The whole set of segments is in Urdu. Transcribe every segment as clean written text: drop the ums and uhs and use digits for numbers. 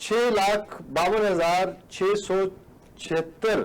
6,52,676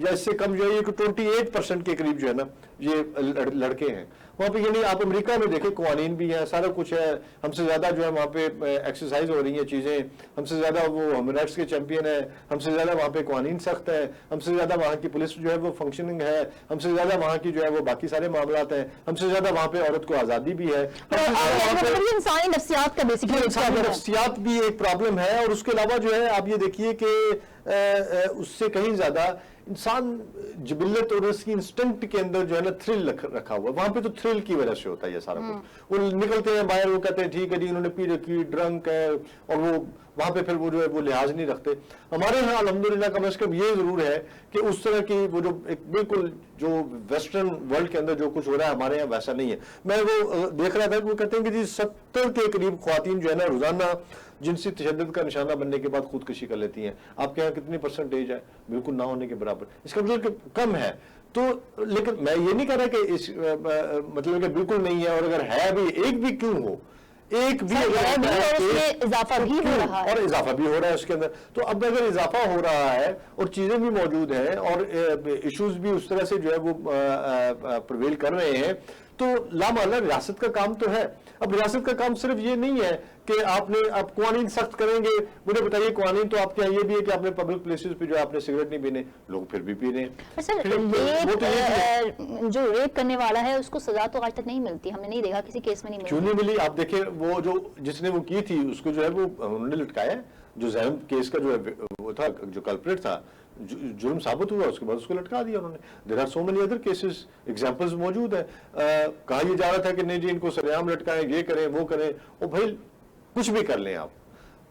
یا اس سے کم جو ہے یہ 28% کے قریب جو ہے نا یہ لڑکے ہیں وہاں پہ. یعنی آپ امریکہ میں دیکھیں قوانین بھی ہیں, سارا کچھ ہے, ہم سے زیادہ جو ہے وہاں پہ ایکسرسائز ہو رہی ہیں چیزیں, ہم سے زیادہ وہ ہیومن رائٹس کے چیمپئن ہیں, ہم سے زیادہ وہاں پہ قوانین سخت ہے, ہم سے زیادہ وہاں کی پولیس جو ہے وہ فنکشننگ ہے, ہم سے زیادہ وہاں کی جو ہے وہ باقی سارے معاملات ہیں, ہم سے زیادہ وہاں پہ عورت کو آزادی بھی ہے. انسانی نفسیات کا انسانی نفسیات بھی ایک پرابلم ہے. اور اس کے علاوہ جو ہے آپ یہ دیکھیے کہ اس سے کہیں زیادہ انسان جبلت اور اس کی انسٹنکٹ کے اندر جو ہے نا تھرل رکھا ہوا ہے. وہاں پہ تو تھرل کی وجہ سے ہوتا ہے یہ سارا کچھ. وہ نکلتے ہیں باہر, وہ کہتے ہیں ٹھیک ہے جی انہوں نے پی رکھی, ڈرنک ہے, اور وہ وہاں پہ پھر وہ جو ہے وہ لحاظ نہیں رکھتے. ہمارے ہاں الحمدللہ کم از کم یہ ضرور ہے کہ اس طرح کی وہ جو ایک بالکل جو ویسٹرن ورلڈ کے اندر جو کچھ ہو رہا ہے ہمارے یہاں ویسا نہیں ہے. میں وہ دیکھ رہا تھا کہ وہ کہتے ہیں کہ جی 70 کے قریب خواتین جو ہے نا روزانہ جنسی تشدد کا نشانہ بننے کے بعد خودکشی کر لیتی ہیں. آپ کے یہاں کتنی پرسنٹیج ہے؟ بالکل نہ ہونے کے برابر. اس کا مطلب کہ کم ہے. تو لیکن میں یہ نہیں کہہ رہا کہ اس مطلب کہ بالکل نہیں ہے, اور اگر ہے بھی ایک بھی کیوں ہو, ایک بھی اضافہ بھی ہو رہا ہے, اور اضافہ بھی ہو رہا ہے اس کے اندر. تو اب اگر اضافہ ہو رہا ہے اور چیزیں بھی موجود ہیں اور ایشوز بھی اس طرح سے جو ہے وہ پرویل کر رہے ہیں, تو لامحالہ ریاست کا کام تو ہے. اب ریاست کا کام صرف یہ نہیں ہے کہ آپ نے اب قوانین سخت کریں گے. مجھے بتائیے قوانین تو آپ کے یہاں یہ بھی ہے کہ آپ نے پبلک پلیسز پہ جو ہے آپ نے سگریٹ نہیں پینے, لوگ پھر بھی پی رہے ہیں. سر جو ریپ کرنے والا ہے اس کو سزا تو آج تک نہیں ملتی, ہم نے نہیں دیکھا کسی کیس میں نہیں ملی. کیوں نہیں ملی؟ آپ دیکھیں وہ جو جس نے وہ کی تھی اس کو جو ہے وہ انہوں نے لٹکایا. جو زینب کیس کا جو ہے وہ تھا, جو کلپریٹ تھا, جرم ثابت ہوا, اس کے بعد اس کو لٹکا دیا انہوں نے. There are so many other cases, examples موجود ہیں. کہا یہ جا رہا تھا کہ نہیں جی ان کو سریعام لٹکائیں, یہ کریں وہ کریں. اور بھائی کچھ بھی کر لیں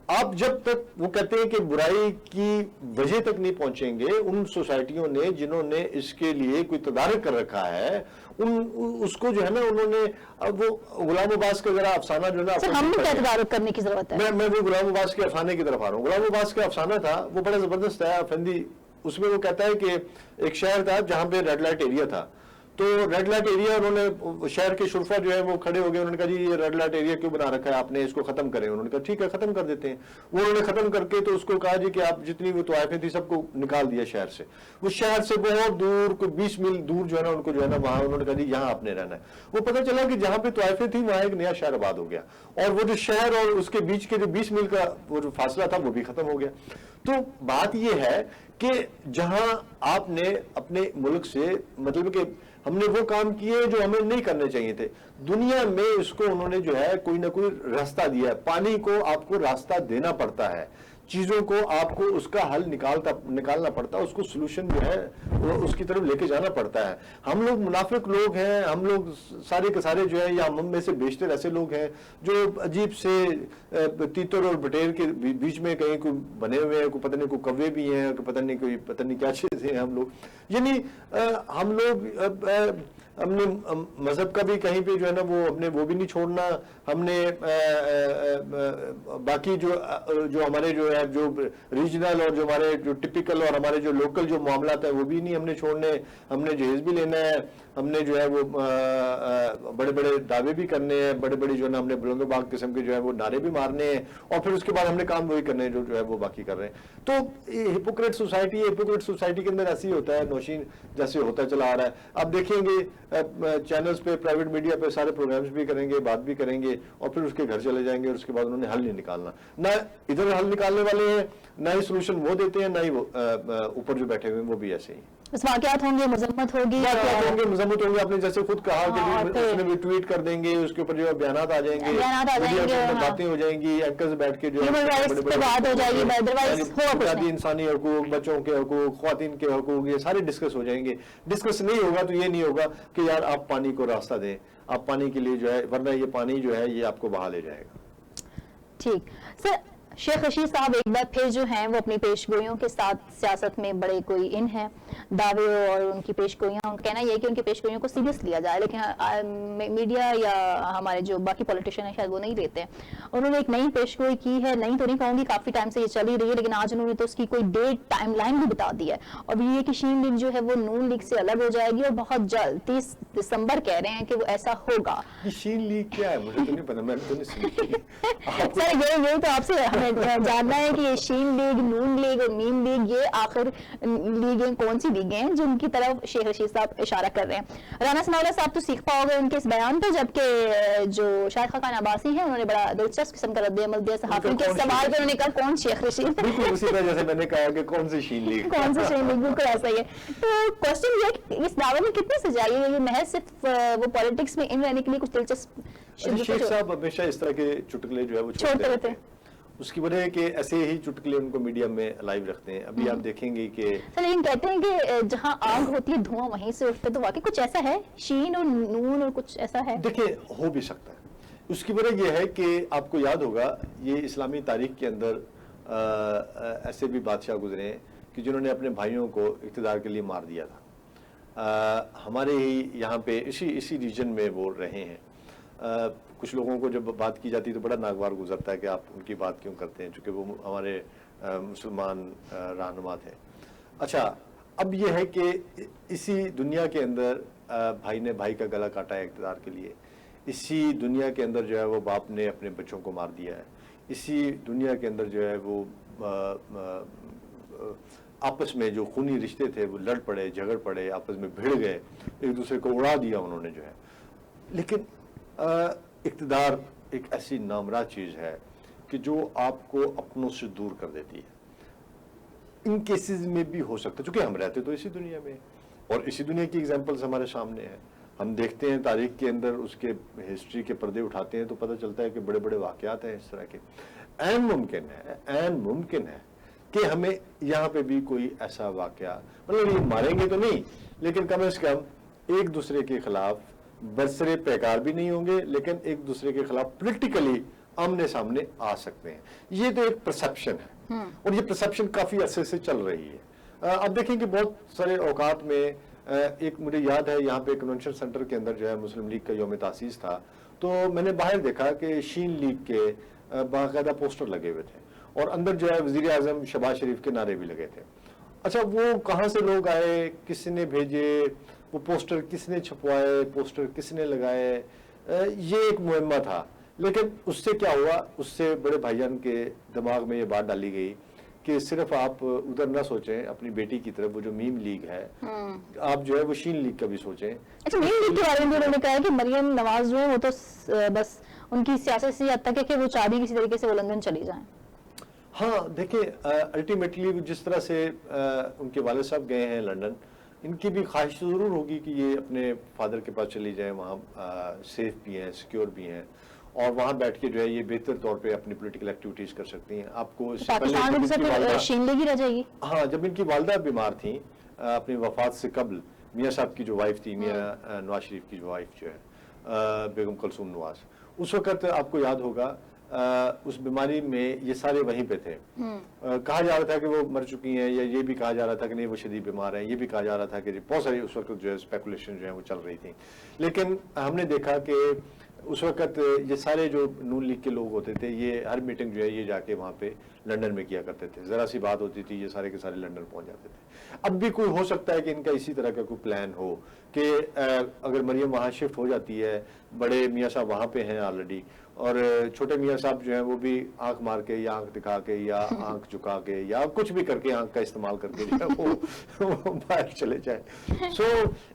آپ جب تک وہ کہتے ہیں کہ برائی کی وجہ تک نہیں پہنچیں گے, ان سوسائٹیوں نے جنہوں نے اس کے لیے کوئی تدارک کر رکھا ہے اس کو جو ہے نا انہوں نے, اب وہ غلام عباس کا ذرا افسانہ جو ہے نا, ہم نے کیا تدارک کرنے کی ضرورت ہے. میں وہ غلام عباس کے افسانے کی طرف آ رہا ہوں. غلام عباس کا افسانہ تھا وہ بڑا زبردست ہے افندی. اس میں وہ کہتا ہے کہ ایک شہر تھا جہاں پہ ریڈ لائٹ ایریا تھا. تو ریڈ لائٹ ایریا انہوں نے شہر کے شرفا جو ہے وہ کھڑے ہو گئے, انہوں نے کہا جی یہ ریڈ لائٹ ایریا کیوں بنا رکھا ہے آپ نے, اس کو ختم کریں. انہوں نے کہا ٹھیک ہے ختم کر دیتے ہیں. وہ انہوں نے ختم کر کے تو اس کو کہا جی کہ آپ جتنی وہ طوائفیں تھیں سب کو نکال دیا شہر سے. وہ شہر سے بہت دور, کوئی 20 میل دور جو ہے نا ان کو جو ہے نا وہاں انہوں نے کہا جی یہاں آپ نے رہنا ہے. وہ پتہ چلا کہ جہاں پہ طوائفیں تھیں وہاں ایک نیا شہر آباد ہو گیا, اور وہ جو شہر اور اس کے بیچ کے جو 20 میل کا وہ جو فاصلہ تھا وہ بھی ختم ہو گیا. تو بات یہ ہے کہ جہاں آپ نے اپنے ملک سے مطلب کہ ہم نے وہ کام کیے جو ہمیں نہیں کرنے چاہیے تھے. دنیا میں اس کو انہوں نے جو ہے کوئی نہ کوئی راستہ دیا ہے. پانی کو آپ کو راستہ دینا پڑتا ہے, چیزوں کو آپ کو اس کا حل نکالنا پڑتا ہے, اس کو سلوشن جو ہے وہ اس کی طرف لے کے جانا پڑتا ہے. ہم لوگ منافق لوگ ہیں, ہم لوگ سارے کے سارے جو ہیں, یا ہم میں سے بیشتر ایسے لوگ ہیں جو عجیب سے تیتر اور بٹیر کے بیچ میں کہیں کوئی بنے ہوئے ہیں, کوئی پتہ نہیں کوئی کوے بھی ہیں, پتہ نہیں کیا چیزیں ہیں ہم لوگ. یعنی ہم لوگ ہم نے مذہب کا بھی کہیں پہ جو ہے نا وہ بھی نہیں چھوڑنا. ہم نے باقی جو ہمارے جو ہے جو ریجنل اور جو ہمارے جو ٹپیکل اور ہمارے جو لوکل جو معاملات ہیں وہ بھی نہیں ہم نے چھوڑنے. ہم نے جہیز بھی لینا ہے, ہم نے جو ہے وہ بڑے بڑے دعوے بھی کرنے ہیں, بڑے بڑے جو ہے نا ہم نے بلند و باغ قسم کے جو ہے وہ نعرے بھی مارنے ہیں, اور پھر اس کے بعد ہم نے کام وہی کرنے جو ہے وہ باقی کر رہے ہیں. تو ہپوکریٹ سوسائٹی کے اندر ایسے ہی ہوتا ہے, نوشین جیسے ہوتا چلا آ رہا ہے. آپ دیکھیں گے چینلز پہ, پرائیویٹ میڈیا پہ سارے پروگرامز بھی کریں گے, بات بھی کریں گے, اور پھر اس کے گھر چلے جائیں گے, اور اس کے بعد انہوں نے حل نہیں نکالنا. نہ ادھر حل نکالنے والے ہیں, نہ ہی سولوشن وہ دیتے ہیں, نہ ہی وہ اوپر جو بیٹھے ہوئے ہیں وہ بھی ایسے ہی. بس واقعات ہوں گے, مذمت ہوگی, مذمت ہوگی. آپ نے جیسے خود کہا کہ اس میں بھی ٹویٹ کر دیں گے, اس کے اوپر جو ہے بیانات آ جائیں گے, باتیں ہو جائیں گی, اینکرز بیٹھ کے جو ہے انسانی حقوق, بچوں کے حقوق, خواتین کے حقوق, یہ سارے ڈسکس ہو جائیں گے. ڈسکس نہیں ہوگا تو یہ نہیں ہوگا کہ یار آپ پانی کو راستہ دیں, آپ پانی کے لیے جو ہے, ورنہ یہ پانی جو ہے یہ آپ کو بہا لے جائے گا. ٹھیک سر. شیخ رشید صاحب ایک بار پھر جو ہیں وہ اپنی پیشگوئیوں کے ساتھ سیاست میں بڑے کوئی ان ہیں دعوے, اور ان کی پیشگوئیاں, ان کا کہنا یہ ہے کہ ان کی پیشگوئیوں کو سیریس لیا جائے, لیکن میڈیا یا ہمارے جو باقی پولیٹیشین ہیں شاید وہ نہیں لیتے. انہوں نے ایک نئی پیشگوئی کی ہے, نہیں تو نہیں کہوں گی, کافی ٹائم سے یہ چل ہی رہی ہے, لیکن آج انہوں نے تو اس کی کوئی ڈیٹ ٹائم لائن بھی بتا دی ہے, اور یہ کہ شین لیگ جو ہے وہ نون لیگ سے الگ ہو جائے گی, اور بہت جلد 30 دسمبر کہہ رہے ہیں کہ وہ ایسا ہوگا. شین لیگ کیا ہے مجھے تو نہیں پتا, میں تو نہیں سن. سر یہی تو آپ سے ہمیں جاننا ہے کہ یہ شین لیگ, نون لیگ اور میم لیگ, یہ آخر لیگیں کون سی دی گئے ہیں جن کی طرف شیخ رشید صاحب اشارہ کر رہے ہیں. رانا ثناءاللہ صاحب تو سیکھ پاؤ گے ان کے اس بیان پہ, جبکہ جو شاہد خاقان عباسی ہیں انہوں نے بڑا دلچسپ قسم کا رد عمل دیا صحافیوں کے سوال پہ. انہوں نے کہا کون شیخ رشید, بالکل اسی طرح جیسے میں نے کہا کہ کون سی شین لیگ, کون سے شیخ لیگ, بالکل ایسا ہی ہے. تو کوشچن یہ ہے کہ اس دعوے میں کتنی سچائی ہے, یہ محض صرف وہ پالیٹکس میں ان رہنے کے لیے کچھ دلچسپ شیخ صاحب ہمیشہ اس طرح کے چٹکلے جو ہے وہ چھوڑتے رہتے ہیں. اس کی وجہ ہے کہ ایسے ہی چٹکلے ان کو میڈیا میں لائیو رکھتے ہیں. ابھی آپ دیکھیں گے کہ لیکن کہتے ہیں کہ جہاں آگ ہوتی ہے دھواں وہیں سے اٹھتا ہے, تو واقعی کچھ ایسا ہے, شین اور نون اور کچھ ایسا ہے؟ دیکھیں ہو بھی سکتا ہے. اس کی وجہ یہ ہے کہ آپ کو یاد ہوگا یہ اسلامی تاریخ کے اندر ایسے بھی بادشاہ گزرے ہیں کہ جنہوں نے اپنے بھائیوں کو اقتدار کے لیے مار دیا تھا. ہمارے ہی یہاں پہ اسی ریجن میں وہ رہے ہیں. کچھ لوگوں کو جب بات کی جاتی ہے تو بڑا ناگوار گزرتا ہے کہ آپ ان کی بات کیوں کرتے ہیں, چونکہ وہ ہمارے مسلمان رہنما تھے. اچھا, اب یہ ہے کہ اسی دنیا کے اندر بھائی نے بھائی کا گلا کاٹا ہے اقتدار کے لیے. اسی دنیا کے اندر جو ہے وہ باپ نے اپنے بچوں کو مار دیا ہے. اسی دنیا کے اندر جو ہے وہ آپس میں جو خونی رشتے تھے وہ لڑ پڑے, جھگڑ پڑے, آپس میں بھیڑ گئے, ایک دوسرے کو اڑا دیا انہوں نے جو ہے. لیکن اقتدار ایک ایسی نامرا چیز ہے کہ جو آپ کو اپنوں سے دور کر دیتی ہے. ان کیسز میں بھی ہو سکتا ہے, چونکہ ہم رہتے تو اسی دنیا میں اور اسی دنیا کی ایگزامپلز ہمارے سامنے ہیں. ہم دیکھتے ہیں تاریخ کے اندر اس کے ہسٹری کے پردے اٹھاتے ہیں تو پتہ چلتا ہے کہ بڑے بڑے واقعات ہیں اس طرح کے. عین ممکن ہے کہ ہمیں یہاں پہ بھی کوئی ایسا واقعہ, مطلب یہ ماریں گے تو نہیں, لیکن کم از کم ایک دوسرے کے خلاف برسرے پیکار بھی نہیں ہوں گے, لیکن ایک دوسرے کے خلاف پولیٹیکلی آمنے سامنے آ سکتے ہیں. یہ تو ایک پرسپشن ہے اور یہ پرسپشن کافی عرصے سے چل رہی ہے. اب دیکھیں کہ بہت سارے اوقات میں ایک مجھے یاد ہے یہاں پہ کنونشن سینٹر کے اندر جو ہے مسلم لیگ کا یوم تاسیس تھا, تو میں نے باہر دیکھا کہ شین لیگ کے باقاعدہ پوسٹر لگے ہوئے تھے اور اندر جو ہے وزیر اعظم شہباز شریف کے نعرے بھی لگے تھے. اچھا, وہ کہاں سے لوگ آئے, کس نے بھیجے, وہ پوسٹر کس نے چھپوائے, پوسٹر کس نے لگائے, یہ ایک مہمہ تھا. لیکن اس سے کیا ہوا, اس سے بڑے بھائی جان کے دماغ میں یہ بات ڈالی گئی کہ صرف آپ ادھر نہ سوچیں اپنی بیٹی کی طرف, وہ جو میم لیگ ہے آپ جو ہے وہ شین لیگ کا بھی سوچیں. اچھا, میم لیگ کے بارے میں انہوں نے کہا کہ مریم نواز جو ہے وہ تو بس ان کی سیاست سے حد تک ہے کہ وہ چاہ بھی کسی طریقے سے وہ لندن چلی جائیں. ہاں دیکھیں, الٹیمیٹلی جس طرح سے ان کے والد صاحب گئے ہیں لندن, ان کی بھی خواہش ضرور ہوگی کہ یہ اپنے فادر کے پاس چلی جائیں, وہاں سیف بھی ہیں, سیکیور بھی ہیں, اور وہاں بیٹھ کے جو ہے یہ بہتر طور پہ اپنی پولیٹیکل ایکٹیویٹیز کر سکتی ہیں. آپ کو پاکستان میں صرف شین لیگ ہی رہ جائے گی. ہاں, جب ان کی والدہ بیمار تھیں اپنی وفات سے قبل, میاں صاحب کی جو وائف تھی, میاں نواز شریف کی جو وائف جو ہے بیگم کلثوم نواز, اس وقت آپ کو یاد ہوگا اس بیماری میں یہ سارے وہیں پہ تھے. کہا جا رہا تھا کہ وہ مر چکی ہیں, یا یہ بھی کہا جا رہا تھا کہ نہیں وہ شدید بیمار ہیں, یہ بھی کہا جا رہا تھا کہ بہت ساری اس وقت جو ہے اسپیکولیشن جو ہے وہ چل رہی تھی. لیکن ہم نے دیکھا کہ اس وقت یہ سارے جو نون لیگ کے لوگ ہوتے تھے, یہ ہر میٹنگ جو ہے یہ جا کے وہاں پہ لندن میں کیا کرتے تھے. ذرا سی بات ہوتی تھی یہ سارے کے سارے لندن پہنچ جاتے تھے. اب بھی کوئی ہو سکتا ہے کہ ان کا اسی طرح کا کوئی پلان ہو کہ اگر مریم وہاں شفٹ ہو جاتی ہے, بڑے میاں صاحب وہاں پہ ہیں آلریڈی, اور چھوٹے میاں صاحب جو ہیں وہ بھی آنکھ مار کے یا آنکھ دکھا کے یا آنکھ جھکا کے یا کچھ بھی کر کے آنکھ کا استعمال کر کے جو ہے وہ باہر چلے جائیں. سو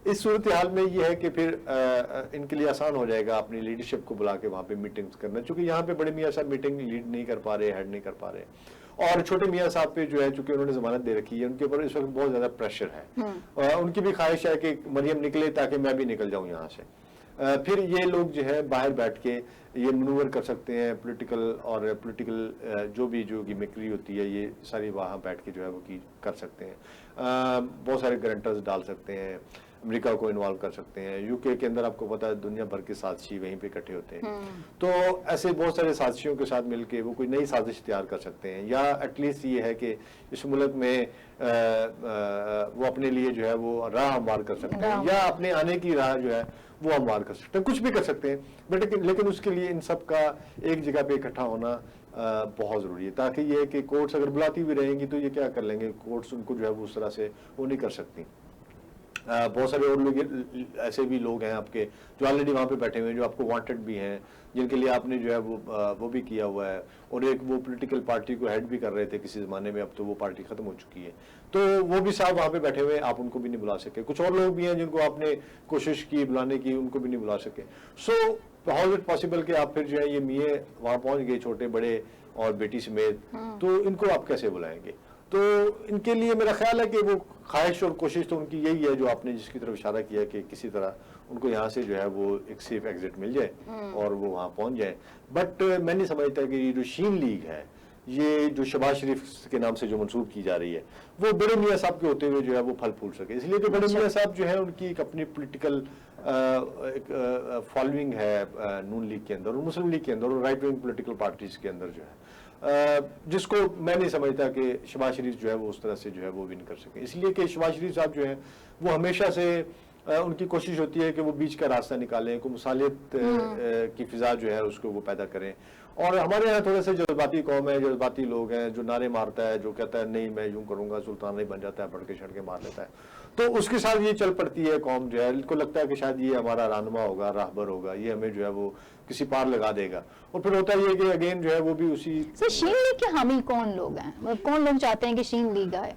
اس صورتحال میں یہ ہے کہ پھر ان کے لیے آسان ہو جائے گا اپنی لیڈرشپ کو بلا کے وہاں پہ میٹنگز کرنا, چونکہ یہاں پہ بڑے میاں صاحب میٹنگ لیڈ نہیں کر پا رہے, ہیڈ نہیں کر پا رہے, اور چھوٹے میاں صاحب پہ جو ہے چونکہ انہوں نے ضمانت دے رکھی ہے, ان کے اوپر اس وقت بہت زیادہ پریشر ہے. ان کی بھی خواہش ہے کہ مریم نکلے تاکہ میں بھی نکل جاؤں یہاں سے. پھر یہ لوگ جو ہے باہر بیٹھ کے یہ منور کر سکتے ہیں پولیٹیکل جو بھی جو گیمکری ہوتی ہے یہ ساری وہاں بیٹھ کے جو ہے وہ کر سکتے ہیں. بہت سارے گرنٹرز ڈال سکتے ہیں, امریکہ کو انوالو کر سکتے ہیں. یو کے اندر آپ کو پتا ہے دنیا بھر کے سازشی وہیں پہ اکٹھے ہوتے ہیں, تو ایسے بہت سارے سازشیوں کے ساتھ مل کے وہ کوئی نئی سازش تیار کر سکتے ہیں, یا ایٹ لیسٹ یہ ہے کہ اس ملک میں وہ اپنے لیے جو ہے وہ راہ ہموار کر سکتے ہیں, یا اپنے آنے کی راہ جو ہے وہ ہموار کر سکتے ہیں, کچھ بھی کر سکتے ہیں. لیکن اس کے لیے ان سب کا ایک جگہ پہ اکٹھا ہونا بہت ضروری ہے, تاکہ یہ کہ کورٹس اگر بلاتی ہوئی رہیں گی تو یہ کیا کر لیں گے, کورٹس ان کو جو ہے وہ اس طرح سے وہ نہیں کر سکتی. بہت سارے اور لوگ ایسے بھی لوگ ہیں آپ کے جو آلریڈی وہاں پہ بیٹھے ہوئے ہیں، جو آپ کو وانٹڈ بھی ہیں، جن کے لیے آپ نے جو ہے وہ بھی کیا ہوا ہے، اور ایک وہ پولیٹیکل پارٹی کو ہیڈ بھی کر رہے تھے کسی زمانے میں، اب تو وہ پارٹی ختم ہو چکی ہے، تو وہ بھی صاحب وہاں پہ بیٹھے ہوئے، آپ ان کو بھی نہیں بلا سکے. کچھ اور لوگ بھی ہیں جن کو آپ نے کوشش کی بلانے کی، ان کو بھی نہیں بلا سکے. So how is it possible کہ آپ پھر جو ہے یہ میاں وہاں پہنچ گئے چھوٹے بڑے اور بیٹی سمیت، تو ان کو آپ کیسے بلائیں گے؟ تو ان کے لیے میرا خیال ہے کہ وہ خواہش اور کوشش تو ان کی یہی ہے جو آپ نے جس کی طرف اشارہ کیا کہ کسی طرح ان کو یہاں سے جو ہے وہ ایک سیف ایگزٹ مل جائے اور وہ وہاں پہنچ جائیں. بٹ میں نہیں سمجھتا کہ یہ جو شین لیگ ہے، یہ جو شہباز شریف کے نام سے جو منسوب کی جا رہی ہے، وہ بڑے میاں صاحب کے ہوتے ہوئے جو ہے وہ پھل پھول سکے. اس لیے کہ بڑے میاں صاحب جو ہے ان کی ایک اپنی پولیٹیکل ایک فالوئنگ ہے نون لیگ کے اندر اور مسلم لیگ کے اندر اور رائٹ ونگ پولیٹیکل پارٹیز کے اندر جو ہے، جس کو میں نہیں سمجھتا کہ شہباز شریف جو ہے وہ اس طرح سے جو ہے وہ ون کر سکے. اس لیے کہ شہباز شریف صاحب جو ہیں وہ ہمیشہ سے ان کی کوشش ہوتی ہے کہ وہ بیچ کا راستہ نکالیں، کو مصالحت کی فضا جو ہے اس کو وہ پیدا کریں. اور ہمارے یہاں تھوڑے سے جذباتی قوم ہے، جذباتی لوگ ہیں، جو نعرے مارتا ہے، جو کہتا ہے نہیں میں یوں کروں گا، سلطان نہیں بن جاتا ہے، پڑھ کے چھڑ کے مار لیتا ہے، تو اس کے ساتھ یہ چل پڑتی ہے قوم جو ہے. ان کو لگتا ہے کہ شاید یہ ہمارا رہنما ہوگا، راہبر ہوگا، یہ ہمیں جو ہے وہ کسی پار لگا دے گا. اور پھر ہوتا یہ کہ اگین جو ہے وہ بھی اسی سر شین لیگ کے حامی کون لوگ ہیں؟ کون لوگ چاہتے ہیں کہ شین لیگ آئے؟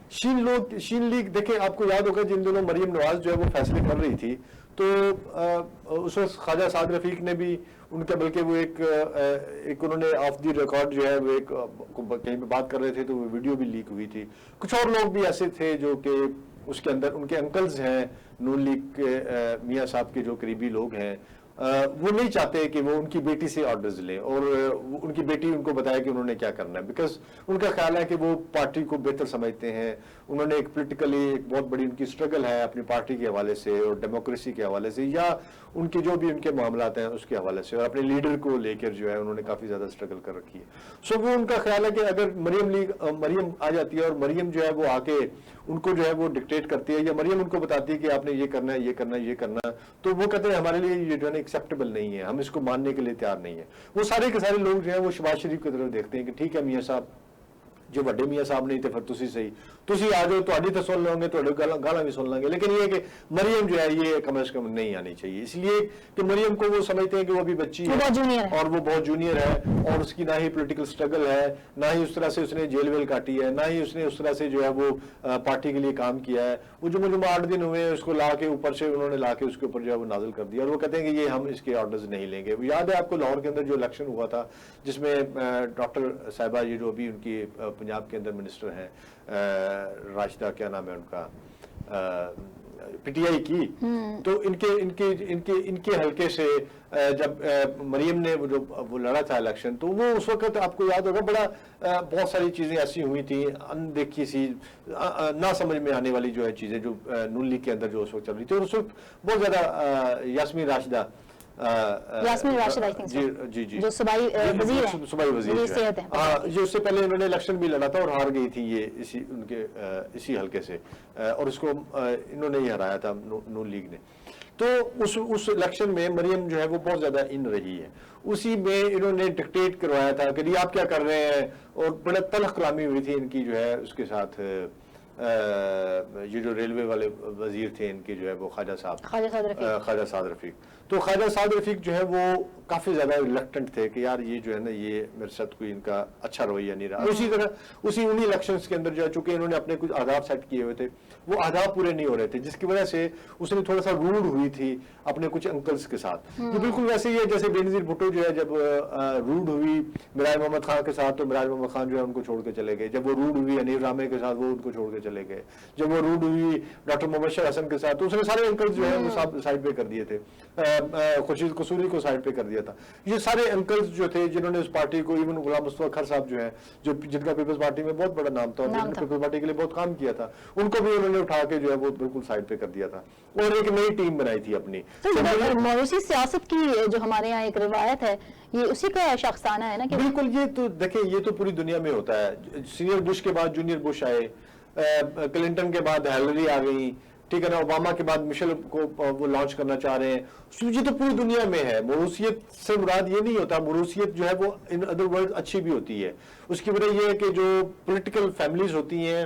شین لیگ دیکھیں، آپ کو یاد ہوگا جن دنوں مریم نواز جو ہے وہ فیصلے کر رہی تھی، تو اس وقت خواجہ سعد رفیق نے بھی ان کا، بلکہ وہ ایک انہوں نے آف دی ریکارڈ جو ہے وہ ایک کہیں پہ بات کر رہے تھے تو وہ ویڈیو بھی لیک ہوئی تھی. کچھ اور لوگ بھی ایسے تھے جو کہ اس کے اندر ان کے انکلز ہیں نون لیگ کے میاں صاحب کے جو قریبی لوگ ہیں، وہ نہیں چاہتے کہ وہ ان کی بیٹی سے آرڈرز لیں اور ان کی بیٹی ان کو بتائے کہ انہوں نے کیا کرنا ہے، بیکاز ان کا خیال ہے کہ وہ پارٹی کو بہتر سمجھتے ہیں. انہوں نے ایک پولیٹیکلی ایک بہت بڑی ان کی اسٹرگل ہے اپنی پارٹی کے حوالے سے اور ڈیموکریسی کے حوالے سے، یا ان کے جو بھی ان کے معاملات ہیں اس کے حوالے سے، اور اپنے لیڈر کو لے کر جو ہے انہوں نے کافی زیادہ اسٹرگل کر رکھی ہے. سو وہ ان کا خیال ہے کہ اگر مریم آ جاتی ہے اور مریم جو ہے وہ آ کے ان کو جو ہے وہ ڈکٹیٹ کرتی ہے، یا مریم ان کو بتاتی ہے کہ آپ نے یہ کرنا ہے، یہ کرنا ہے، یہ کرنا ہے، تو وہ کہتے ہیں ہمارے لیے یہ جو ہے نا ایکسیپٹیبل نہیں ہے، ہم اس کو ماننے کے لیے تیار نہیں ہے. وہ سارے کے سارے لوگ جو ہیں وہ شہباز شریف کی طرف دیکھتے ہیں کہ ٹھیک ہے میاں صاحب، جو بڑے میاں صاحب نہیں تھے پھر تسی صحیح، تسی آ جاؤ، تہاڈی تو سن لیں گے، تہاڈی گالاں بھی سن لیں گے، لیکن یہ ہے کہ مریم جو ہے یہ کم از کم نہیں آنی چاہیے. اس لیے کہ مریم کو وہ سمجھتے ہیں کہ وہ ابھی بچی ہے اور وہ بہت جونیئر ہے، اور اس کی نہ ہی پولیٹیکل سٹرگل ہے، نہ ہی اس طرح سے اس نے جیل ویل کاٹی ہے، نہ ہی اس نے اس طرح سے جو ہے وہ پارٹی کے لیے کام کیا ہے. وہ جو مجھے 8 دن ہوئے ہیں اس کو لا کے اوپر سے انہوں نے لا کے اس کے اوپر جو ہے وہ نازل کر دیا، اور وہ کہتے ہیں کہ یہ ہم اس کے آرڈرز نہیں لیں گے. یاد ہے آپ کو لاہور کے اندر جو الیکشن ہوا تھا جس میں ڈاکٹر صاحبہ یہ جو ابھی ان کی پنجاب کے اندر منسٹر ہیں، راشدہ کیا نام ہے ان کا، پی ٹی آئی کی، تو ان کے حلقے سے جب مریم نے وہ لڑا تھا الیکشن، تو وہ اس وقت آپ کو یاد ہوگا بہت ساری چیزیں ایسی ہوئی تھیں اندیکھی سی، نہ سمجھ میں آنے والی جو ہے چیزیں جو نون لیگ کے اندر جو اس وقت چل رہی تھی. اور اس وقت بہت زیادہ یاسمین راشدہ جو صوبائی وزیر صحت ہیں، ہاں، جو اس سے پہلے انہوں نے الیکشن بھی لڑا تھا اور ہار گئی تھی یہ اسی حلقے سے، اور اس کو انہوں نے ہی ہرایا تھا نون لیگ نے. تو اس الیکشن میں مریم جو ہے وہ بہت زیادہ ان رہی ہے. اسی میں انہوں نے ڈکٹیٹ کروایا تھا کہ یہ آپ کیا کر رہے ہیں، اور بڑا تلخ کلامی ہوئی تھی ان کی جو ہے اس کے ساتھ. یہ جو ریلوے والے وزیر تھے ان کے جو ہے وہ خواجہ سعد رفیق. تو خواجہ سعد رفیق جو ہے وہ کافی زیادہ ریلیکٹنٹ تھے کہ یار یہ جو ہے نا یہ میرے ساتھ کوئی ان کا اچھا رویہ نہیں رہا. اسی طرح انہی الیکشنز کے اندر جو ہے چونکہ انہوں نے اپنے کچھ اہداف سیٹ کیے ہوئے تھے، وہ اہداف پورے نہیں ہو رہے تھے، جس کی وجہ سے اس نے تھوڑا سا روڈ ہوئی تھی اپنے کچھ انکلز کے ساتھ. یہ بالکل ویسے ہی ہے جیسے بینظیر بھٹو جو ہے جب روڈ ہوئی مرزا محمد خان کے ساتھ، تو مرزا محمد خان جو ہے ان کو چھوڑ کے چلے گئے. جب وہ روڈ ہوئی حنیف رامے کے ساتھ، وہ ان کو چھوڑ کے چلے گئے. جب وہ روڈ ہوئی ڈاکٹر مبشر حسن کے ساتھ، تو اس نے سارے انکلز جو ہے وہ سائڈ پہ کر دیے تھے، خورشید قصوری کو سائڈ پہ کر دیا تھا. یہ سارے انکلز جو تھے جنہوں نے اس پارٹی کو، ایون غلام مصطفیٰ کھر صاحب جو ہیں جن کا پیپلز پارٹی میں بہت بڑا نام تھا اور جنہوں نے پیپلز پارٹی کے لیے بہت کام کیا تھا، ان کو بھی انہوں نے اٹھا کے جو ہے وہ بالکل سائڈ پہ کر دیا تھا اور ایک نئی ٹیم بنائی تھی اپنی. موروثی سیاست کی جو ہمارے یہاں ایک روایت ہے، یہ اسی کا شاخسانہ ہے نا کہ بالکل. یہ تو دیکھیں یہ تو پوری دنیا میں ہوتا ہے. سینئر بش کے بعد جونیئر بش آئے، کلنٹن کے بعد ہیلری آ گئی، ٹھیک ہے نا، اوباما کے بعد مشل کو وہ لانچ کرنا چاہ رہے ہیں. یہ تو پوری دنیا میں ہے. موروثیت سے مراد یہ نہیں ہوتا، موروثیت جو ہے وہ ان ادر ورڈ اچھی بھی ہوتی ہے. اس کی وجہ یہ ہے کہ جو پولیٹیکل فیملیز ہوتی ہیں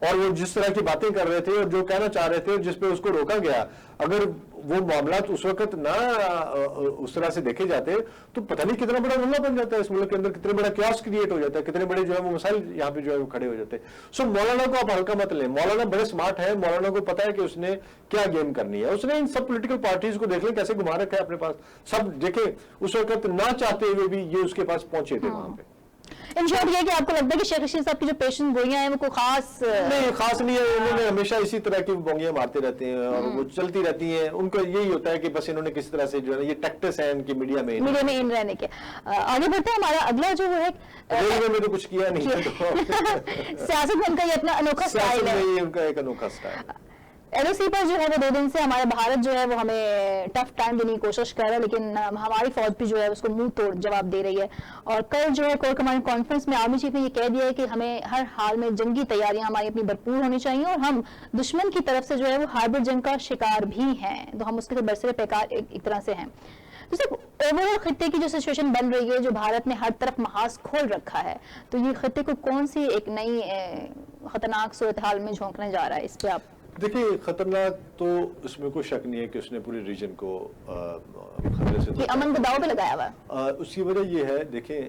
اور وہ جس طرح کی باتیں کر رہے تھے اور جو کہنا چاہ رہے تھے جس پہ اس کو روکا گیا، اگر وہ معاملات اس وقت نہ اس طرح سے دیکھے جاتے تو پتہ نہیں کتنا بڑا مسئلہ بن جاتا ہے اس ملک کے اندر، کتنے بڑا کیوس کریٹ ہو جاتا ہے، کتنے بڑے جو ہے وہ مسائل یہاں پہ جو ہے وہ کھڑے ہو جاتے ہیں. سو مولانا کو آپ ہلکا مت لیں، مولانا بڑے سمارٹ ہے، مولانا کو پتا ہے کہ اس نے کیا گیم کرنی ہے. اس نے ان سب پولیٹیکل پارٹیز کو دیکھ لیں کیسے گھما رکھا ہے اپنے پاس، سب دیکھیں اس وقت نہ چاہتے ہوئے بھی یہ اس کے پاس پہنچے تھے وہاں پہ. ان شارٹ یہ کہ آپ کو لگتا ہے کہ شیخ رشید صاحب کی جو پیشن گوئیاں ہیں وہ کوئی خاص نہیں، خاص نہیں ہے، انہوں نے ہمیشہ اسی طرح کی بونگیاں مارتے رہتے ہیں اور وہ چلتی رہتی ہیں. ان کو یہی ہوتا ہے کہ بس انہوں نے کس طرح سے جو ہے یہ ٹیکٹس ہیں ان کی میڈیا میں ان رہنے کے. آگے بڑھتے ہیں، ہمارا اگلا جو ہے ریلوے میں تو کچھ کیا نہیں ہے، سیاست میں ان کا یہ اپنا انوکھا سٹائل ہے، یہ ان کا ایک انوکھا سٹائل. ایل او سی پر جو ہے وہ 2 دن سے ہمارا بھارت جو ہے وہ ہمیں ٹف ٹائم دینے کی کوشش کر رہا ہے، لیکن ہماری فوج بھی جو ہے اس کو منہ توڑ جواب دے رہی ہے. اور کل جو ہے کور کمانڈ کانفرنس میں آرمی چیف نے یہ کہہ دیا ہے کہ ہمیں ہر حال میں جنگی تیاریاں ہماری اپنی بھرپور ہونی چاہیے اور ہم دشمن کی طرف سے جو ہے وہ ہائبرڈ جنگ کا شکار بھی ہیں، تو ہم اس کے برسر پیکار ایک طرح سے ہیں. تو صرف اوورآل خطے کی جو سچویشن بن رہی ہے، جو بھارت نے ہر طرف محاذ کھول رکھا ہے، تو یہ خطے کو کون سی ایک نئی خطرناک صورتحال میں جھونکنے جا رہا ہے؟ اس پہ آپ دیکھیں، خطرناک تو اس میں کوئی شک نہیں ہے کہ اس نے پوری ریجن کو خطرے سے امن کو داؤ پہ لگایا ہوا ہے. اس کی وجہ یہ ہے، دیکھیں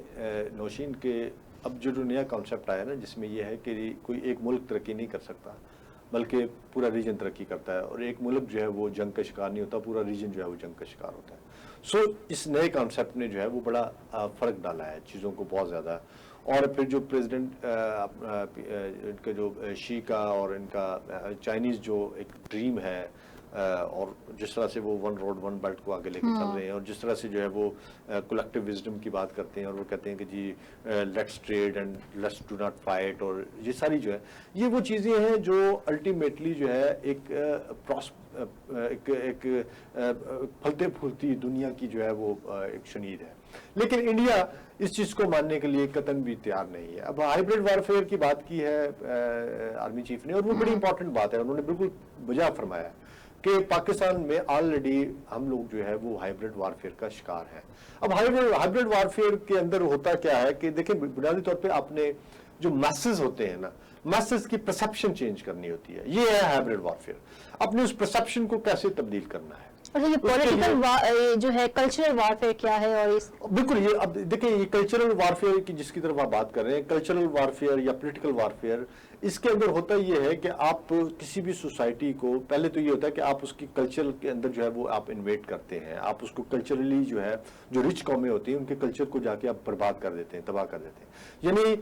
نوشین کے اب جو نیا کانسیپٹ آیا نا جس میں یہ ہے کہ کوئی ایک ملک ترقی نہیں کر سکتا بلکہ پورا ریجن ترقی کرتا ہے، اور ایک ملک جو ہے وہ جنگ کا شکار نہیں ہوتا، پورا ریجن جو ہے وہ جنگ کا شکار ہوتا ہے. سو اس نئے کانسیپٹ نے جو ہے وہ بڑا فرق ڈالا ہے چیزوں کو بہت زیادہ. اور پھر جو پریزیڈنٹ ان کا جو شی کا اور ان کا چائنیز جو ایک ڈریم ہے، اور جس طرح سے وہ 1 روڈ 1 بیلٹ کو آگے لے کے چل رہے ہیں، اور جس طرح سے جو ہے وہ کلیکٹیو وزڈم کی بات کرتے ہیں، اور وہ کہتے ہیں کہ جی let's trade and let's do not fight, اور یہ ساری جو ہے یہ وہ چیزیں ہیں جو الٹیمیٹلی جو ہے ایک پھلتے پھولتی دنیا کی جو ہے وہ ایک شنید ہے. لیکن انڈیا اس چیز کو ماننے کے لیے قطعاً بھی تیار نہیں ہے. اب ہائبرڈ وارفیئر کی بات کی ہے آرمی چیف نے، اور وہ بڑی امپورٹنٹ بات ہے، انہوں نے بالکل بجا فرمایا کہ پاکستان میں آلریڈی ہم لوگ جو ہے وہ ہائبرڈ وارفیئر کا شکار ہیں. اب ہائبرڈ وارفیئر کے اندر ہوتا کیا ہے کہ دیکھیں بنیادی طور پہ آپ نے جو میسز ہوتے ہیں نا، میسز کی پرسیپشن چینج کرنی ہوتی ہے. یہ ہے ہائبرڈ وارفیئر، اپنے اس پرسیپشن کو کیسے تبدیل کرنا ہے. اچھا، یہ پولیٹیکل جو ہے کلچرل وارفیئر کیا ہے؟ اور بالکل یہ اب دیکھیں یہ کلچرل وارفیئر کی جس کی طرف آپ بات کر رہے ہیں، کلچرل وارفیئر یا پولیٹیکل وارفیئر، اس کے اندر ہوتا یہ ہے کہ آپ کسی بھی سوسائٹی کو پہلے تو یہ ہوتا ہے کہ آپ اس کی کلچر کے اندر جو ہے وہ آپ انویٹ کرتے ہیں، آپ اس کو کلچرلی جو ہے جو رچ قومیں ہوتی ہیں ان کے کلچر کو جا کے آپ برباد کر دیتے ہیں، تباہ کر دیتے ہیں. یعنی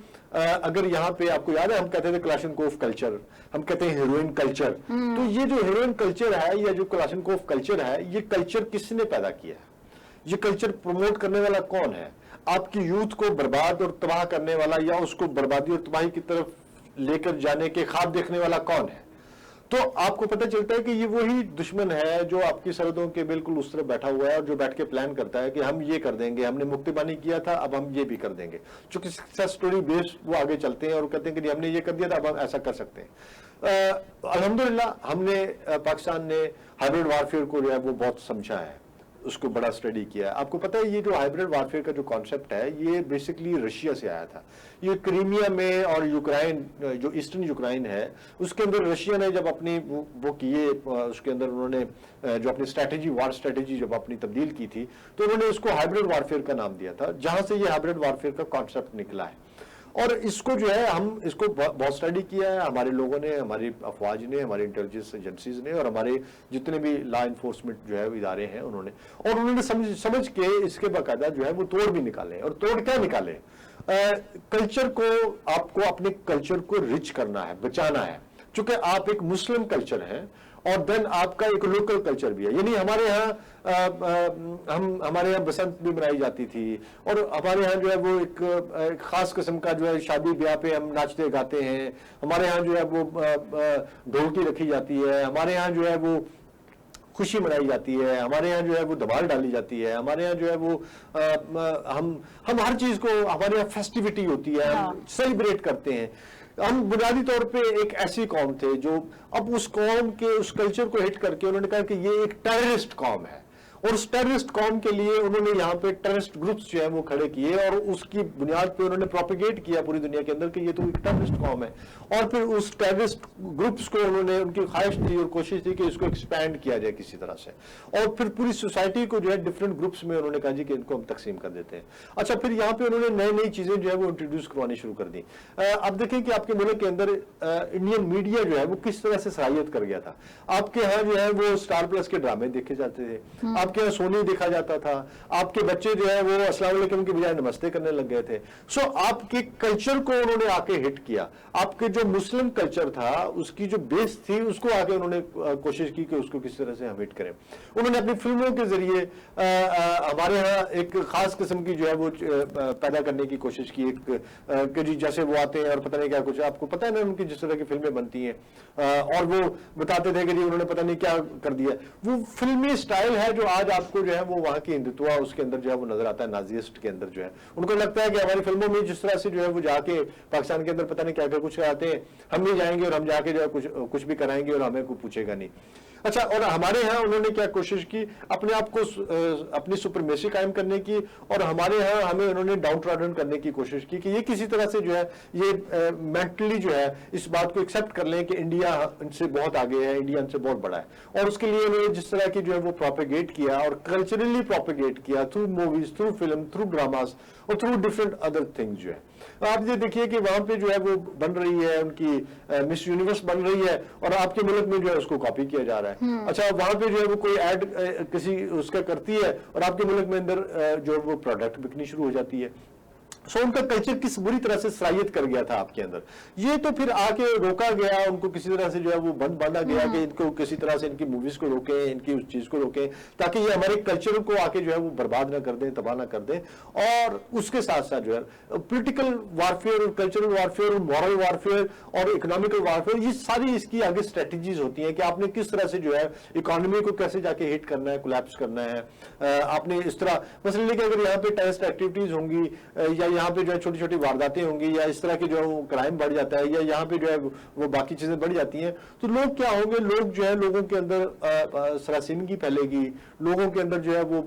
اگر یہاں پہ آپ کو یاد ہے ہم کہتے تھے کلاشنکوف کلچر، ہم کہتے ہیں ہیروئن کلچر، تو یہ جو ہیروئن کلچر ہے یا جو کلاشنکوف کلچر ہے، یہ کلچر کس نے پیدا کیا ہے؟ یہ کلچر پروموٹ کرنے والا کون ہے؟ آپ کی یوتھ کو برباد اور تباہ کرنے والا یا اس کو بربادی اور تباہی کی طرف لے کر جانے کے خواب دیکھنے والا کون ہے؟ تو آپ کو پتہ چلتا ہے کہ یہ وہی دشمن ہے جو آپ کی سرحدوں کے بالکل اس طرف بیٹھا ہوا ہے اور جو بیٹھ کے پلان کرتا ہے کہ ہم یہ کر دیں گے، ہم نے مکتی بانی کیا تھا اب ہم یہ بھی کر دیں گے. چونکہ سکسیس سٹوری بیس وہ آگے چلتے ہیں اور کہتے ہیں کہ ہم نے یہ کر دیا تھا اب ہم ایسا کر سکتے ہیں. الحمدللہ ہم نے پاکستان نے ہائبرڈ وارفیئر کو جو ہے وہ بہت سمجھا ہے، اس کو بڑا اسٹڈی کیا ہے. آپ کو پتہ ہے یہ جو ہائبرڈ وارفیئر کا جو کانسیپٹ ہے یہ بیسکلی رشیا سے آیا تھا. یہ کریمیا میں اور یوکرائن جو ایسٹرن یوکرائن ہے اس کے اندر رشیا نے جب اپنی وہ کیے، اس کے اندر انہوں نے جو اپنی اسٹریٹجی وار اسٹریٹجی جب اپنی تبدیل کی تھی تو انہوں نے اس کو ہائبرڈ وارفیئر کا نام دیا تھا، جہاں سے یہ ہائبرڈ وارفیئر کا کانسیپٹ نکلا ہے. اور اس کو جو ہے ہم اس کو بہت اسٹڈی کیا ہے ہمارے لوگوں نے، ہماری افواج نے، ہماری انٹیلیجنس ایجنسیز نے، اور ہمارے جتنے بھی لا انفورسمنٹ جو ہے ادارے ہیں انہوں نے سمجھ کے اس کے باقاعدہ جو ہے وہ توڑ بھی نکالے. اور توڑ کیا نکالے؟ کلچر کو، آپ کو اپنے کلچر کو رچ کرنا ہے، بچانا ہے. چونکہ آپ ایک مسلم کلچر ہیں اور دین آپ کا ایک لوکل کلچر بھی ہے. یعنی ہمارے یہاں بسنت بھی منائی جاتی تھی، اور ہمارے یہاں جو ہے وہ ایک خاص قسم کا جو ہے شادی بیاہ پہ ہم ناچتے گاتے ہیں. ہمارے یہاں جو ہے وہ ڈھولکی رکھی جاتی ہے، ہمارے یہاں جو ہے وہ خوشی منائی جاتی ہے، ہمارے یہاں جو ہے وہ دھمال ڈالی جاتی ہے، ہمارے یہاں جو ہے وہ ہم ہر چیز کو، ہمارے یہاں فیسٹیوٹی ہوتی ہے، ہم سیلیبریٹ کرتے ہیں. ہم بنیادی طور پہ ایک ایسی قوم تھے جو اب اس قوم کے اس کلچر کو ہٹ کر کے انہوں نے کہا کہ یہ ایک ٹیررسٹ قوم ہے، اور اس ٹیررسٹ قوم کے لیے انہوں نے یہاں پہ ٹیررسٹ گروپس جو ہیں وہ کھڑے کیے اور اس کی بنیاد پہ انہوں نے پروپیگیٹ کیا پوری دنیا کے اندر کہ یہ تو ایک ٹیررسٹ قوم ہے، اور پھر اس ٹیررسٹ گروپس کو انہوں نے، ان کی خواہش تھی اور کوشش تھی کہ اس کو ایکسپینڈ کیا جائے کسی طرح سے، اور پھر پوری سوسائٹی کو جو ہے ڈفرینٹ گروپس میں انہوں نے کہا جی کہ ان کو ہم تقسیم کر دیتے ہیں۔ اچھا پھر یہاں پہ انہوں نے نئی چیزیں جو ہے وہ انٹروڈیوس کروانی شروع کر دی۔ اب دیکھیں کہ آپ کے ملک کے اندر انڈین میڈیا جو ہے وہ کس طرح سے صلاحیت کر گیا تھا۔ آپ کے ہاں جو ہے وہ اسٹار پلس کے ڈرامے دیکھے جاتے تھے، آپ کے یہاں سونی دیکھا جاتا تھا، آپ کے بچے جو ہے وہ السلام علیکم کے بجائے نمستے کرنے لگ گئے تھے۔ سو آپ کے کلچر کو انہوں نے آ کے ہٹ کیا، آپ کے جو مسلم کلچر تھا اس کی جو بیس تھی اس کو آگے انہوں نے کوشش کی کہ اس کو کس طرح سے ہم ہٹ کریں۔ انہوں نے اپنی فلموں کے ذریعے ہمارے ہاں ایک خاص قسم کی جو ہے وہ پیدا کرنے کی کوشش کی، کہ جی جیسے وہ آتے ہیں اور پتہ نہیں کیا کچھ، آپ کو پتہ ہے نا ان کی جس طرح کی فلمیں بنتی ہیں، اور وہ بتاتے تھے کہ جی انہوں نے پتہ نہیں کیا کر دیا۔ وہ فلمی سٹائل ہے جو آج آپ کو جو ہے وہ وہاں کی ہندوتوا اس کے اندر جو ہے وہ نظر آتا ہے، نازیسٹ کے اندر جو ہے ان کو لگتا ہے کہ ہماری فلموں میں جس طرح سے جو ہے وہ جا کے پاکستان کے اندر پتہ نہیں کیا کیا کچھ آتے ہیں، ہم بھی جائیں گے اور ہم جا کے جو ہے کچھ بھی کرائیں گے اور ہمیں کوئی پوچھے گا نہیں۔ اچھا، اور ہمارے ہاں انہوں نے کیا کوشش کی اپنے آپ کو اپنی سپرمیسی قائم کرنے کی، اور ہمارے ہاں ہمیں انہوں نے ڈاؤن ٹراڈن کرنے کی کوشش کی کہ یہ کسی طرح سے جو ہے یہ مینٹلی جو ہے اس بات کو ایکسیپٹ کر لیں کہ انڈیا ان سے بہت آگے ہے، انڈیا ان سے بہت بڑا ہے، اور اس کے لیے انہوں نے جس طرح کی جو ہے وہ پروپیگیٹ کیا اور کلچرلی پروپیگیٹ کیا through movies, through film, through dramas اور تھرو ڈفرینٹ ادر تھنگز جو ہے۔ آپ یہ دیکھیے کہ وہاں پہ جو ہے وہ بن رہی ہے ان کی مس یونیورس بن رہی ہے، اور آپ کے ملک میں جو ہے اس کو کاپی کیا جا رہا ہے۔ اچھا، وہاں پہ جو ہے وہ کوئی ایڈ کسی اس کا کرتی ہے اور آپ کے ملک میں اندر جو ہے وہ پروڈکٹ بکنی شروع ہو جاتی ہے۔ سو ان کا کلچر کس بری طرح سے صلاحیت کر گیا تھا آپ کے اندر، یہ تو پھر آ کے روکا گیا، ان کو کسی طرح سے جو ہے وہ بند باندھا گیا کہ ان کو کسی طرح سے ان کی موویز کو روکیں، ان کی اس چیز کو روکیں تاکہ یہ ہمارے کلچر کو آ کے جو ہے وہ برباد نہ کر دیں، تباہ نہ کر دیں۔ اور اس کے ساتھ ساتھ جو ہے پولیٹیکل وارفیئر اور کلچرل وارفیئر اور مورل وارفیئر اور اکنامیکل وارفیئر، یہ ساری اس کی آگے اسٹریٹجیز ہوتی ہیں کہ آپ نے کس طرح سے جو ہے اکانومی کو کیسے جا کے ہٹ کرنا ہے، کولیپس کرنا ہے۔ آپ نے اس طرح مثلا لے کہ اگر یہاں پہ ٹیررسٹ ایکٹیویٹیز ہوں گی، یا یہاں پہ جو ہے چھوٹی چھوٹی وارداتیں ہوں گی، یا اس طرح کی جو ہے وہ کرائم بڑھ جاتا ہے، یا یہاں پہ جو ہے وہ باقی چیزیں بڑھ جاتی ہیں، تو لوگ کیا ہوں گے، لوگ جو ہے لوگوں کے اندر سراسیمگی پھیلے گی، لوگوں کے اندر جو ہے وہ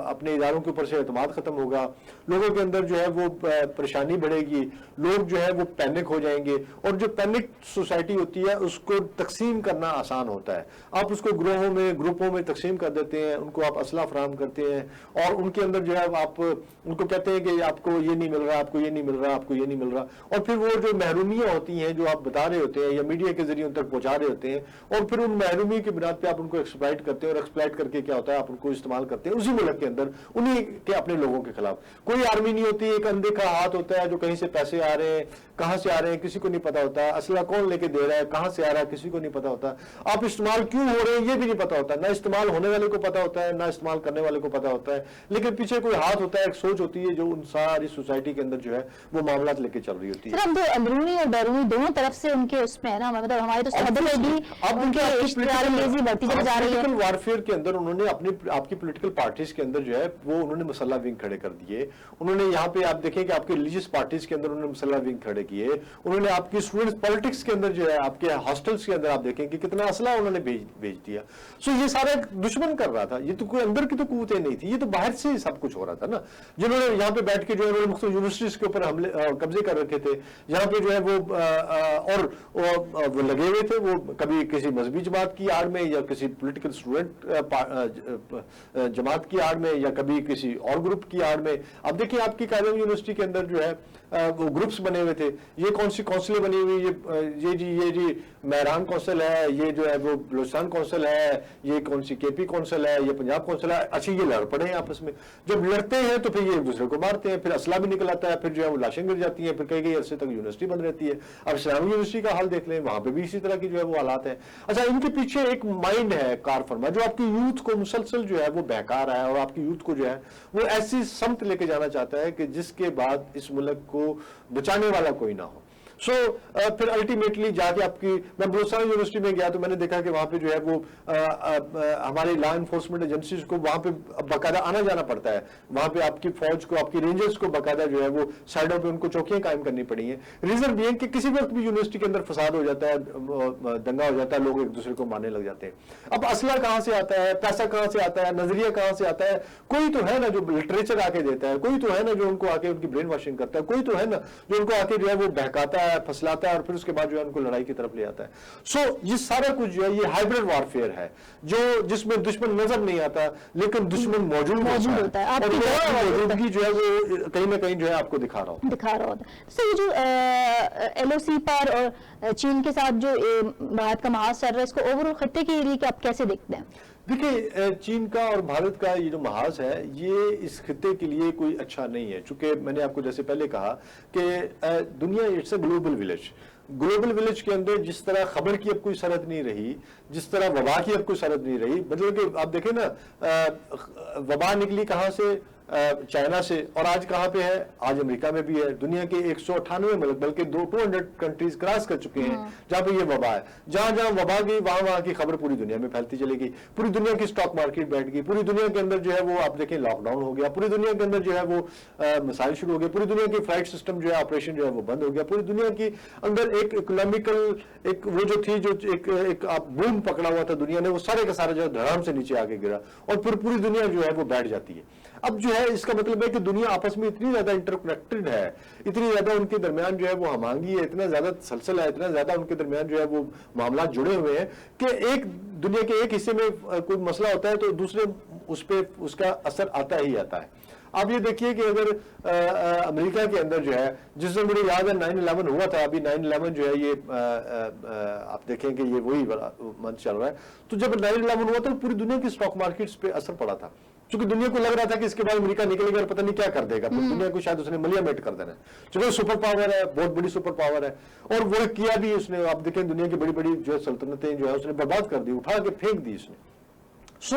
اپنے اداروں کے اوپر سے اعتماد ختم ہوگا، لوگوں کے اندر جو ہے وہ پریشانی بڑھے گی، لوگ جو ہے وہ پینک ہو جائیں گے، اور جو پینک سوسائٹی ہوتی ہے اس کو تقسیم کرنا آسان ہوتا ہے۔ آپ اس کو گروہوں میں، گروپوں میں تقسیم کر دیتے ہیں، ان کو آپ اسلحہ فراہم کرتے ہیں، اور ان کے اندر جو ہے آپ ان کو کہتے ہیں کہ آپ کو یہ نہیں مل رہا، آپ کو یہ نہیں مل رہا، آپ کو یہ نہیں مل رہا، اور پھر وہ جو محرومیاں ہوتی ہیں جو آپ بتا رہے ہوتے ہیں یا میڈیا کے ذریعے ان تک پہنچا رہے ہوتے ہیں، اور پھر ان محرومی کی بنیاد پہ آپ ان کو ایکسپلائٹ کرتے ہیں، اور ایکسپلائٹ کر کے کیا ہوتا ہے آپ ان کو استعمال کرتے ہیں اسی ملک کے اندر انہی کے اپنے لوگوں کے خلاف۔ کوئی آرمی نہیں ہوتی، ایک اندیکھا ہاتھ ہوتا ہے جو کہیں سے پیسے آ رہے ہیں، کہاں سے آ رہے ہیں کسی کو نہیں پتا ہوتا، اسلحہ کون لے کے دے رہا ہے، کہاں سے آ رہا ہے کسی کو نہیں پتا ہوتا، آپ استعمال کیوں ہو رہے ہیں یہ بھی نہیں پتا ہوتا، نہ استعمال ہونے والے کو پتا ہوتا ہے، نہ استعمال کرنے والے کو پتا ہوتا ہے، لیکن پیچھے کوئی ہاتھ ہوتا ہے، ایک سوچ ہوتی ہے جو ان ساری سوسائٹی کے اندر جو ہے وہ معاملات لے کے چل رہی ہوتی ہے۔ سر، اب تو اندرونی اور بیرونی دونوں طرف سے ان کے اس میں ہے نا، مطلب ہماری تو سرحدوں پہ بھی ان کے اشتعال انگیزی بڑھتی چلی جا رہی ہے۔ پولیٹیکل وارفیئر کے اندر انہوں نے آپ کی پولیٹیکل پارٹیز کے اندر جو ہے وہ انہوں نے مسلح ونگ کھڑے کر دیے، انہوں نے یہاں پہ آپ دیکھیں کہ آپ کے ریلیجیس پارٹیز کے اندر انہوں نے مسلح ونگ کھڑے کیے، انہوں نے آپ کی اسٹوڈنٹس پالیٹکس کے اندر جو ہے آپ کے ہاسٹلس کے اندر آپ دیکھیں کہ کتنا اسلحہ انہوں نے بھیج دیا۔ سو یہ سارا دشمن کر رہا تھا، یہ تو کوئی اندر کی تو قوتیں نہیں تھی، یہ تو باہر سے ہی سب کچھ ہو رہا تھا نا، جنہوں نے یہاں پہ بیٹھ کے جو ہے مختلف یونیورسٹیز کے اوپر حملے قبضے کر رکھے تھے، یہاں پہ جو ہے وہ لگے ہوئے تھے، وہ کبھی کسی مذہبی جماعت کی آڑ میں، یا کسی پولیٹیکل اسٹوڈنٹ جماعت کی آڑ میں، یا کبھی کسی اور گروپ کی آڑ میں۔ اب دیکھیں آپ کی قائم یونیورسٹی کے اندر جو ہے وہ گروپس بنے ہوئے تھے، یہ کون سی کونسلیں بنی ہوئی، یہ جی مہران کونسل ہے، یہ جو ہے وہ بلوچستان کونسل ہے، یہ کون سی کے پی کونسل ہے، یہ پنجاب کونسل ہے۔ اچھا، یہ لڑ پڑے ہیں آپس میں، جب لڑتے ہیں تو پھر یہ ایک دوسرے کو مارتے ہیں، پھر اسلحہ بھی نکل آتا ہے، پھر جو ہے وہ لاشیں گر جاتی ہیں، پھر کئی عرصے تک یونیورسٹی بند رہتی ہے۔ اب اسلامی یونیورسٹی کا حال دیکھ لیں، وہاں پہ بھی اسی طرح کی جو ہے وہ حالات ہیں۔ اچھا، ان کے پیچھے ایک مائنڈ ہے کار فرما جو آپ کی یوتھ کو مسلسل جو ہے وہ بہکا رہا ہے، اور آپ کی یوتھ کو جو ہے وہ ایسی سمت لے کے جانا چاہتا ہے کہ جس کے بعد اس ملک کو بچانے والا کوئی نہ ہو۔ سو پھر الٹیمیٹلی جا کے آپ کی، میں بلوچستان یونیورسٹی میں گیا تو میں نے دیکھا کہ وہاں پہ جو ہے وہ ہمارے لا انفورسمنٹ ایجنسیز کو وہاں پہ باقاعدہ آنا جانا پڑتا ہے، وہاں پہ آپ کی فوج کو، آپ کی رینجرز کو باقاعدہ جو ہے وہ سائڈوں پہ ان کو چوکیاں قائم کرنی پڑی ہیں. ریزن یہ ہے کہ کسی وقت بھی یونیورسٹی کے اندر فساد ہو جاتا ہے، دنگا ہو جاتا ہے، لوگ ایک دوسرے کو مارنے لگ جاتے ہیں. اب اسلحہ کہاں سے آتا ہے، پیسہ کہاں سے آتا ہے، نظریہ کہاں سے آتا ہے؟ کوئی تو ہے نا جو لٹریچر آ کے دیتا ہے، کوئی تو ہے نا جو ان کو آ کے ان کی برین واشنگ کرتا ہے، کوئی تو ہے نا جو ان کو آ کے جو ہے وہ بہکاتا ہے، پھسلاتا ہے، اور پھر اس کے بعد جو ہے ان کو لڑائی کی طرف لے آتا ہے. سو یہ سارا کچھ جو ہے یہ ہائبرڈ وارفیئر ہے، جس میں دشمن نظر نہیں آتا لیکن دشمن موجود ہوتا ہے، اور وہ موجودگی جو ہے وہ کہیں نہ کہیں جو ہے آپ کو دکھا رہا ہوتا ہے. سر یہ جو ایل او سی پر اور چین کے ساتھ جو بھارت کا محاذ چل رہا ہے، اس کو اوور آل خطے کے لیے آپ کیسے دیکھتے ہیں؟ دیکھیں چین کا اور بھارت کا یہ جو محاذ ہے یہ اس خطے کے لیے کوئی اچھا نہیں ہے، چونکہ میں نے آپ کو جیسے پہلے کہا کہ دنیا it's a global village. Global village کے اندر جس طرح خبر کی اب کوئی سرحد نہیں رہی، جس طرح وبا کی اب کوئی سرحد نہیں رہی، مطلب کہ آپ دیکھیں نا وبا نکلی کہاں سے؟ چائنا سے، اور آج کہاں پہ ہے؟ آج امریکہ میں بھی ہے. دنیا کے 198 ملک بلکہ 200 کنٹریز کراس کر چکے ہیں جہاں پہ یہ وبا ہے. جہاں جہاں وبا گئی وہاں کی خبر پوری دنیا میں پھیلتی چلے گی، پوری دنیا کی اسٹاک مارکیٹ بیٹھ گئی، پوری دنیا کے اندر جو ہے وہ آپ دیکھیں لاک ڈاؤن ہو گیا، پوری دنیا کے اندر جو ہے وہ مسائل شروع ہو گئے، پوری دنیا کی فلائٹ سسٹم جو ہے آپریشن جو ہے وہ بند ہو گیا، پوری دنیا کی اندر ایک اکنامیکل ایک وہ جو تھی جو ایک بوم پکڑا ہوا تھا دنیا نے، وہ سارے کا سارا جو ہے دھڑام سے نیچے آگے گرا، اور پھر پوری دنیا جو ہے وہ بیٹھ جاتی ہے. اب جو ہے اس کا مطلب ہے کہ دنیا آپس میں اتنی زیادہ انٹر کنیکٹڈ ہے، اتنی زیادہ ان کے درمیان جو ہے وہ ہمانگی ہے، اتنا زیادہ تسلسل ہے، اتنا زیادہ ان کے درمیان جو ہے وہ معاملات جڑے ہوئے ہیں کہ ایک دنیا کے ایک حصے میں کوئی مسئلہ ہوتا ہے تو دوسرے اس پہ اس کا اثر آتا ہی آتا ہے. آپ یہ دیکھیے کہ اگر امریکہ کے اندر جو ہے جس میں مجھے یاد ہے 9/11 ہوا تھا، ابھی 9/11 جو ہے یہ آپ دیکھیں کہ یہ وہی منتھ چل رہا ہے، تو جب 9/11 ہوا تو پوری دنیا کی اسٹاک مارکیٹس پہ اثر پڑا تھا، چونکہ دنیا کو لگ رہا تھا کہ اس کے بعد امریکہ نکلے گا اور پتہ نہیں کیا کر دے گا، دنیا کو شاید اس نے ملیا میٹ کر دینا ہے، چونکہ سپر پاور ہے، بہت بڑی سپر پاور ہے، اور وہ کیا بھی اس نے. آپ دیکھیں دنیا کی بڑی بڑی جو سلطنتیں جو ہے اس نے برباد کر دی، اٹھا کے پھینک دی اس نے. سو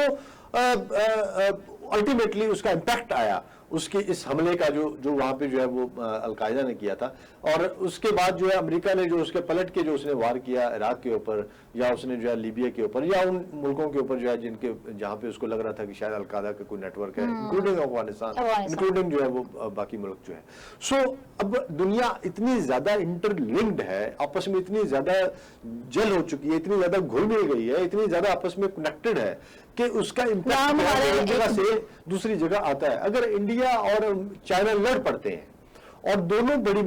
الٹیمیٹلی اس کا امپیکٹ آیا اس کے اس حملے کا جو وہاں پہ جو ہے وہ القاعدہ نے کیا تھا، اور اس کے بعد جو ہے امریکہ نے جو اس کے پلٹ کے جو اس نے وار کیا عراق کے اوپر، یا اس نے جو ہے لیبیا کے اوپر، یا ان ملکوں کے اوپر جو ہے جہاں پہ اس کو لگ رہا تھا کہ شاید القاعدہ کا کوئی نیٹ ورک ہے، انکلوڈنگ افغانستان، انکلوڈنگ جو ہے وہ باقی ملک جو ہے. سو اب دنیا اتنی زیادہ انٹر لنکڈ ہے، آپس میں اتنی زیادہ جل ہو چکی ہے، اتنی زیادہ گھل مل گئی ہے، اتنی زیادہ آپس میں کنیکٹڈ ہے کہ اس کا امپیکٹ ایک جگہ سے دوسری جگہ آتا ہے. اگر انڈیا اور چائنا لڑ پڑتے ہیں، اور دونوں بڑی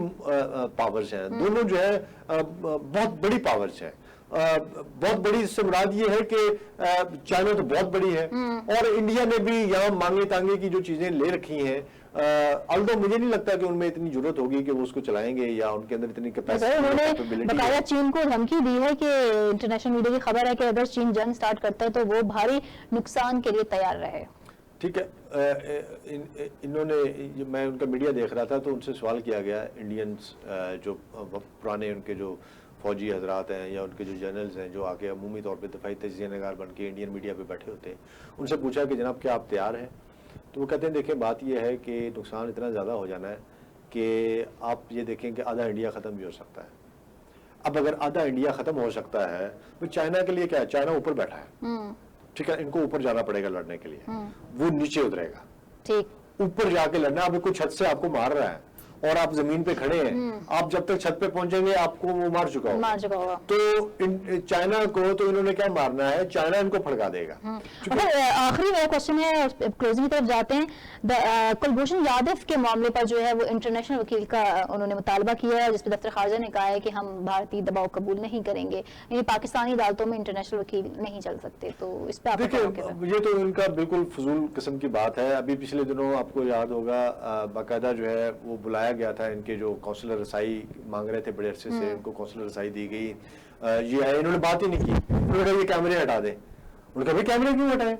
پاورز ہیں، دونوں جو ہے بہت بڑی پاورز ہیں، بہت بڑی اس سے مراد یہ ہے کہ چائنا تو بہت بڑی ہے، اور انڈیا نے بھی یہاں مانگے تانگے کی جو چیزیں لے رکھی ہیں، البتہ مجھے نہیں لگتا کہ ان میں اتنی ضرورت ہوگی کہ وہ اس کو چلائیں گے، یا ان کے اندر اتنی کیپیسٹی. انہوں نے بقایا چین کو دھمکی دی ہے کہ انٹرنیشنل میڈیا کی خبر ہے کہ اگر چین جنگ سٹارٹ کرتا ہے تو وہ بھاری نقصان کے لیے تیار رہے. ٹھیک ہے، انہوں نے، میں ان کا میڈیا دیکھ رہا تھا تو ان سے سوال کیا گیا، انڈینز جو پرانے ان کے جو فوجی حضرات ہیں یا ان کے جو جنرلز ہیں جو آگے عمومی طور پہ دفاعی تجزیہ نگار بن کے انڈین میڈیا پہ بیٹھے ہوتے ہیں، ان سے پوچھا کہ جناب کیا آپ تیار ہیں؟ تو وہ کہتے ہیں دیکھیں بات یہ ہے کہ نقصان اتنا زیادہ ہو جانا ہے کہ آپ یہ دیکھیں کہ آدھا انڈیا ختم بھی ہو سکتا ہے. اب اگر آدھا انڈیا ختم ہو سکتا ہے تو چائنا کے لیے کیا ہے؟ چائنا اوپر بیٹھا ہے، ٹھیک ہے، ان کو اوپر جانا پڑے گا لڑنے کے لیے، وہ نیچے اترے گا، ٹھیک، اوپر جا کے لڑنا. اب کوئی چھت سے آپ کو مار رہا ہے اور آپ زمین پہ کھڑے ہیں، آپ جب تک چھت پہ پہنچیں گے آپ کو وہ مار چکا ہوگا. تو چائنا کو تو انہوں نے کیا مارنا ہے؟ چائنا ان کو پھڑکا دے گا. آخری میرا کوشچن ہے، کلوزنگ کی طرف جاتے ہیں. کلبھوشن یادو کے معاملے پر جو ہے وہ انٹرنیشنل وکیل کا انہوں نے مطالبہ کیا ہے، جس پہ دفتر خارجہ نے کہا ہے کہ ہم بھارتی دباؤ قبول نہیں کریں گے، یعنی پاکستانی عدالتوں میں انٹرنیشنل وکیل نہیں چل سکتے. تو اس پہ آپ دیکھیں یہ تو ان کا بالکل فضول قسم کی بات ہے. ابھی پچھلے دنوں آپ کو یاد ہوگا باقاعدہ جو ہے وہ بلایا گیا تھا، ان کے جو کونسلر رسائی مانگ رہے تھے بڑے عرصے سے، ان کو کونسلر رسائی دی گئی. یہ ہے انہوں نے بات ہی نہیں کی، انہوں نے کہا یہ کیمرے ہٹا دیں. انہوں نے کہا کیمرے کیوں ہٹائیں؟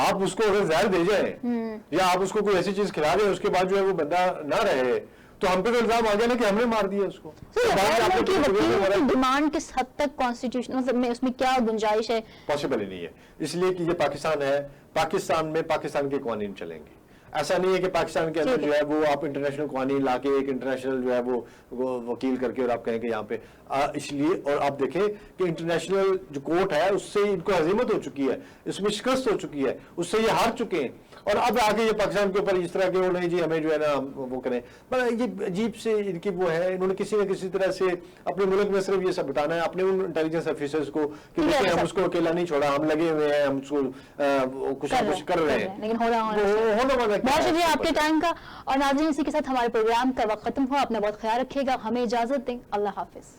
آپ اس کو اگر زہر دے جائیں یا آپ اس کو کوئی ایسی چیز کھلا دیں اس کے بعد جو ہے وہ بندہ نہ رہے تو ہم پہ تو الزام آ گیا نا کہ ہم نے مار دیا اس کو. ڈیمانڈ کس حد تک کانسٹیٹیوشن میں اس میں کیا گنجائش ہے؟ پاسبل ہی نہیں ہے، اس لیے کہ یہ پاکستان ہے، پاکستان میں پاکستان کے قوانین چلیں گے. ایسا نہیں ہے کہ پاکستان کے اندر جو ہے وہ آپ انٹرنیشنل قوانین لا کے ایک انٹرنیشنل جو ہے وہ وکیل کر کے اور آپ کہیں کہ یہاں پہ اس لیے، اور آپ دیکھیں کہ انٹرنیشنل جو کورٹ ہے اس سے ان کو ہزیمت ہو چکی ہے، اس میں شکست ہو چکی ہے، اس سے یہ ہار چکے ہیں، اور اب آگے یہ پاکستان کے اوپر اس طرح کے وہ نہیں جی ہمیں جو ہے نا وہ کریں. یہ عجیب سے ان کی وہ ہے، انہوں نے کسی نہ کسی طرح سے اپنے ملک میں صرف یہ سب بتانا ہے اپنے ان انٹیلیجنس آفیسرز کو کہ دیکھیں ہم اس کو اکیلا نہیں چھوڑا، ہم لگے ہوئے ہیں، ہم اس کو کچھ نہ کچھ کر رہے ہیں، لیکن ہونا بہت شکریہ آپ کے ٹائم کا. اور ناظرین اسی کے ساتھ ہمارے پروگرام کا وقت ختم ہوا. اپنا بہت خیال رکھیے گا، ہمیں اجازت دیں. اللہ حافظ.